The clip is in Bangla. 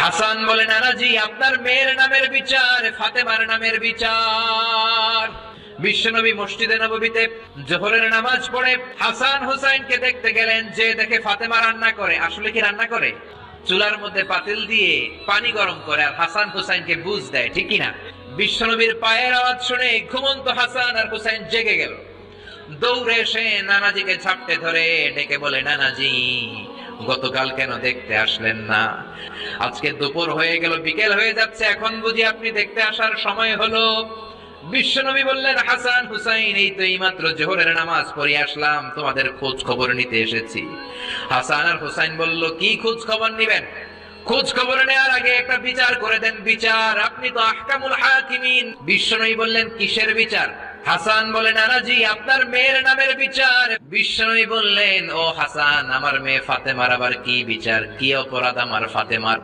হাসান বলে, নানাজি আপনার মেয়ের নামের বিচার, ফাতেমার নামের বিচার। বিশ্বনবী মসজিদে নববীতে জোহরের নামাজ পড়ে হাসান হুসাইনকে দেখতে গেলেন, যে দেখে ফাতেমা রান্না করে। আসলে কি রান্না করে? চুলার মধ্যে পাতিল দিয়ে পানি গরম করে আর হাসান হুসাইনকে বুঝ দেয়, ঠিক কিনা? বিশ্বনবীর পায়ের আওয়াজ শুনে ঘুমন্ত হাসান আর হুসাইন জেগে গেল। দৌড়ে এসে নানাজিকে ঝাপটে ধরে ডেকে বলে, নানাজি গতকাল কেন দেখতে আসলেন না? আজকে দুপুর হয়ে গেল, বিকেল হয়ে যাচ্ছে, এখন বুঝি আপনি দেখতে আসার সময় হলো? বিশ্বনবী বললেন, হাসান হুসাইন এই তো এইমাত্র জোহরের নামাজ পড়ে আসলাম, তোমাদের খোঁজ খবর নিতে এসেছি। হাসান আর হুসাইন বলল, কি খোঁজ খবর নিবেন? খোঁজ খবর নেওয়ার আগে একটা বিচার করে দেন, বিচার। আপনি তো আহকামুল হাকিমিন। বিশ্বনবী বললেন, কিসের বিচার? হাসান বলে, নানাজি আপনার মেয়ের নামের বিচার। বিশ্বনবী বললেন, ও হাসান, আমার মেয়ে ফাতেমার আবার কি বিচার? কি অপরাধ আমার ফাতেমার?